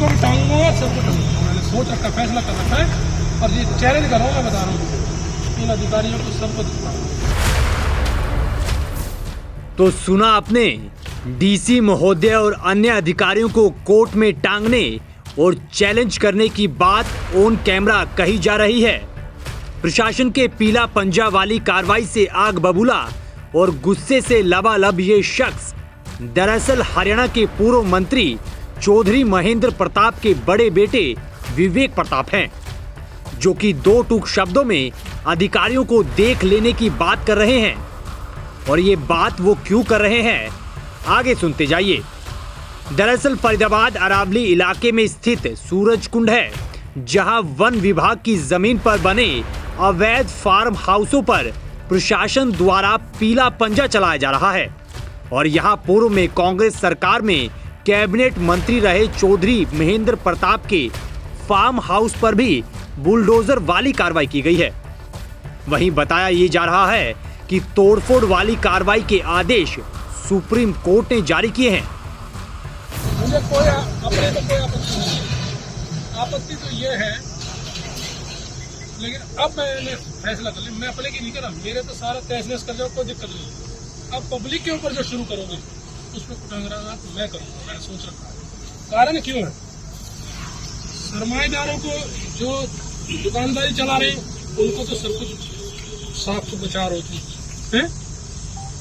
को भी टांगूंगा, सबको टांगूंगा। मैंने सोच रखा, फैसला कर रखा है और ये चैलेंज कर रहा हूँ, मैं बता रहा हूँ इन अधिकारियों को, सबको दिखाऊंगा। तो सुना आपने, डीसी महोदय और अन्य अधिकारियों को कोर्ट में टांगने और चैलेंज करने की बात ऑन कैमरा कही जा रही है। प्रशासन के पीला पंजा वाली कार्रवाई से आग बबूला और गुस्से से लबालब ये शख्स दरअसल हरियाणा के पूर्व मंत्री चौधरी महेंद्र प्रताप के बड़े बेटे विवेक प्रताप हैं, जो कि दो टूक शब्दों में अधिकारियों को देख लेने की बात कर रहे हैं। और ये बात वो क्यों कर रहे हैं, आगे सुनते जाइए। दरअसल फरीदाबाद अरावली इलाके में स्थित सूरज कुंड है, जहां वन विभाग की जमीन पर बने अवैध फार्म हाउसों पर प्रशासन द्वारा पीला पंजा चलाया जा रहा है। और यहां पूर्व में कांग्रेस सरकार में कैबिनेट मंत्री रहे चौधरी महेंद्र प्रताप के फार्म हाउस पर भी बुलडोजर वाली कार्रवाई की गई है। वहीं बताया ये जा रहा है कि तोड़फोड़ वाली कार्रवाई के आदेश सुप्रीम कोर्ट ने जारी किए हैं। मुझे कोई अपने तो कोई आपत्ति नहीं है, आपत्ति तो ये है, लेकिन अब मैंने फैसला कर लिया, मैं अपने की नहीं कर रहा, मेरे तो सारा तहस कर जाओ, कोई दिक्कत नहीं। अब पब्लिक के ऊपर जो शुरू करोगे उस पर कुटांगरा तो मैं करूँगा, मैंने सोच रखा है। कारण क्यों है, सरमाएदारों को जो दुकानदारी चला रहे उनको तो सब कुछ साफ सुथरा होती है,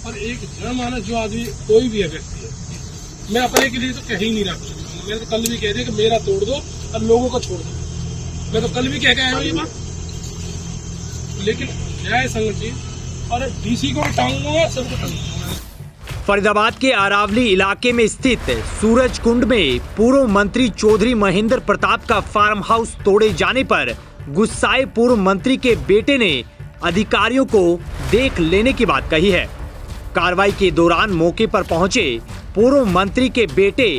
और एक जनमानस जो आदमी कोई भी है व्यक्ति है, मैं अपने के लिए तो कह ही नहीं रहा कुछ। मैं तो कल भी कह दिया कि मेरा तोड़ दो और लोगों को छोड़ दो, मैं तो कल भी कह के आया हूँ ये बात। लेकिन न्याय संगठित और डीसी को टांगूंगा, सबको टांगूंगा। फरीदाबाद के अरावली इलाके में स्थित सूरज कुंड में पूर्व मंत्री चौधरी महेंद्र प्रताप का फार्म हाउस तोड़े जाने पर गुस्साए पूर्व मंत्री के बेटे ने अधिकारियों को देख लेने की बात कही है। कार्रवाई के दौरान मौके पर पहुंचे पूर्व मंत्री के बेटे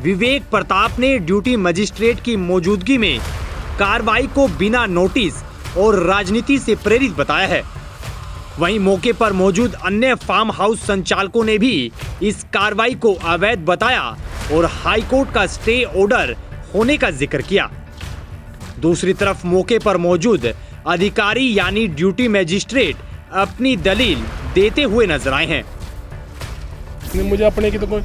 विवेक प्रताप ने ड्यूटी मजिस्ट्रेट की मौजूदगी में कार्रवाई को बिना नोटिस और राजनीति से प्रेरित बताया है। वहीं मौके पर मौजूद अन्य फार्म हाउस संचालकों ने भी इस कार्रवाई को अवैध बताया और हाईकोर्ट का स्टे ऑर्डर होने का जिक्र किया। दूसरी तरफ मौके पर मौजूद अधिकारी यानी ड्यूटी मजिस्ट्रेट अपनी दलील देते हुए नजर आए हैं। मुझे अपने की तो कोई,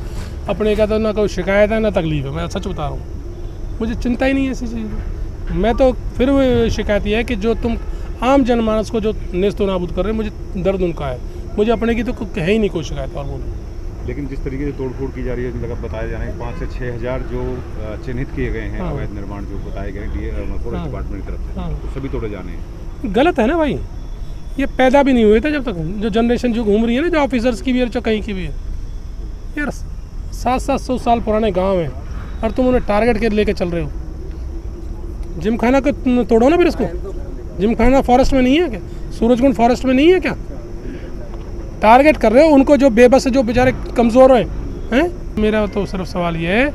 अपने का तो ना कोई शिकायत है ना तकलीफ है, मैं सच बता रहा हूँ, मुझे चिंता ही नहीं है ऐसी चीज़। मैं तो फिर वो शिकायत ये है कि जो तुम आम जनमानस को जो नेस्तो नाबूद कर रहे हैं, मुझे दर्द उनका है, मुझे अपने की तो है ही नहीं कोई शिकायत। और बोलो, लेकिन जिस तरीके से तोड़फोड़ की जा रही है, लगा बताया जा रहा है 5 से 6 हज़ार जो चिन्हित किए गए हैं अवैध निर्माण जो बताए गए फॉरेस्ट डिपार्टमेंट की तरफ से, तो सभी तोड़े जाने हैं। गलत है ना भाई, ये पैदा भी नहीं हुए थे जब तक, जो जनरेशन जो घूम रही है ना, जो ऑफिसर्स की भी है, जो कहीं की भी है यार, 700-700 साल पुराने गांव हैं और तुम उन्हें टारगेट के लेके चल रहे हो। जिमखाना को तोड़ो ना फिर इसको, जिमखाना फॉरेस्ट में नहीं है क्या, सूरजकुंड फॉरेस्ट में नहीं है क्या, टारगेट कर रहे हो उनको जो बेबस, जो बेचारे कमज़ोर हैं। मेरा तो सिर्फ सवाल ये है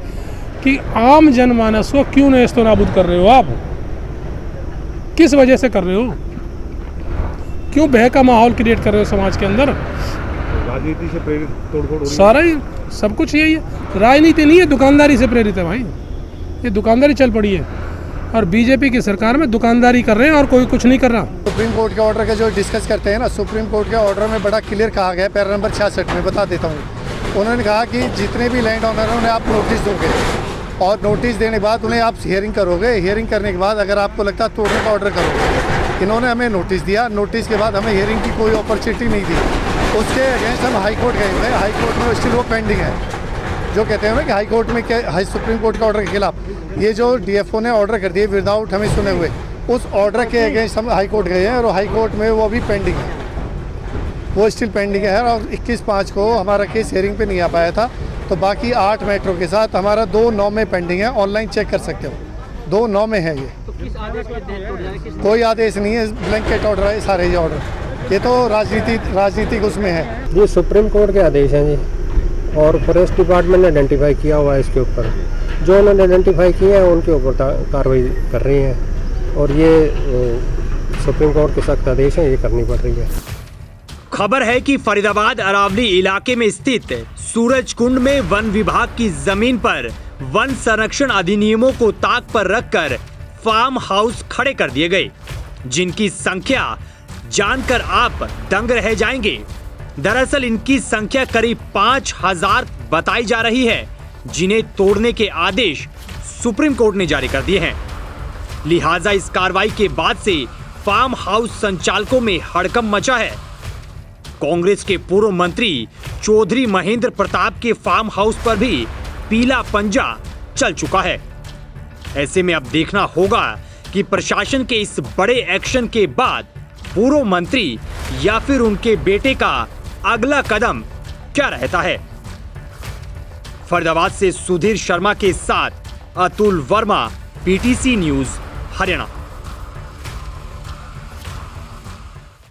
कि आम जनमानस को क्यों नेस्तो नाबूद कर रहे हो आप, किस वजह से कर रहे हो, क्यों भय का माहौल क्रिएट कर रहे हो समाज के अंदर। राजनीति से प्रेरित तोड़फोड़, सारा ही सब कुछ यही है, राजनीति नहीं है, दुकानदारी से प्रेरित है भाई, ये दुकानदारी चल पड़ी है और बीजेपी की सरकार में दुकानदारी कर रहे हैं और कोई कुछ नहीं कर रहा। सुप्रीम कोर्ट के ऑर्डर का जो डिस्कस करते हैं ना, सुप्रीम कोर्ट के ऑर्डर में बड़ा क्लियर कहा गया है, पैरा नंबर 66 में बता देता हूँ। उन्होंने कहा कि जितने भी लैंड ऑनर हैं उन्हें आप नोटिस दोगे और नोटिस देने के बाद उन्हें आप हियरिंग करोगे, हियरिंग करने के बाद अगर आपको लगता है तोड़ने का ऑर्डर करोगे। इन्होंने हमें नोटिस दिया, नोटिस के बाद हमें हियरिंग की कोई अपॉर्चुनिटी नहीं दी, उसके अगेंस्ट हम हाई कोर्ट गए हुए, हाई कोर्ट में स्टिल वो पेंडिंग है। जो कहते हैं कि हाई कोर्ट में क्या, हाई सुप्रीम कोर्ट के ऑर्डर के खिलाफ ये जो डीएफओ ने ऑर्डर कर दिए विदाउट हमें सुने हुए, उस ऑर्डर के अगेंस्ट हम हाई कोर्ट गए हैं और हाई कोर्ट में वो अभी पेंडिंग है, वो स्टिल पेंडिंग है। और 21/5 को हमारा केस हियरिंग पे नहीं आ पाया था, तो बाकी 8 मैटरों के साथ हमारा 2/9 में पेंडिंग है, ऑनलाइन चेक कर सकते हो, 2/9 में है ये। तो किस आदेश के तहत कोई आदेश नहीं है, ब्लैंकेट ऑर्डर है सारे ये ऑर्डर, ये तो राजनीतिक उसमें है। ये सुप्रीम कोर्ट के आदेश हैं जी, और फॉरेस्ट डिपार्टमेंट ने आइडेंटिफाई किया हुआ है इसके ऊपर, जो उन्होंने आइडेंटिफाई किया है उनके ऊपर कार्रवाई कर रही है और ये सुप्रीम कोर्ट के सख्त आदेश हैं, ये करनी पड़ रही है। खबर है कि फरीदाबाद अरावली इलाके में स्थित सूरज कुंड में वन विभाग की जमीन पर वन संरक्षण अधिनियमों को ताक पर रखकर फार्म हाउस खड़े कर दिए गए, जिनकी संख्या जानकर आप दंग रह जाएंगे। दरअसल इनकी संख्या करीब 5000 बताई जा रही है, जिन्हें तोड़ने के आदेश सुप्रीम कोर्ट ने जारी कर दिए हैं। लिहाजा इस कार्रवाई के बाद से फार्म हाउस संचालकों में हड़कंप मचा है। कांग्रेस के पूर्व मंत्री चौधरी महेंद्र प्रताप के फार्म हाउस पर भी पीला पंजा चल चुका है। ऐसे में अब देखना होगा कि प्रशासन के इस बड़े एक्शन के बाद पूर्व मंत्री या फिर उनके बेटे का अगला कदम क्या रहता है। फरीदाबाद से सुधीर शर्मा के साथ अतुल वर्मा, पीटीसी न्यूज़, हरियाणा।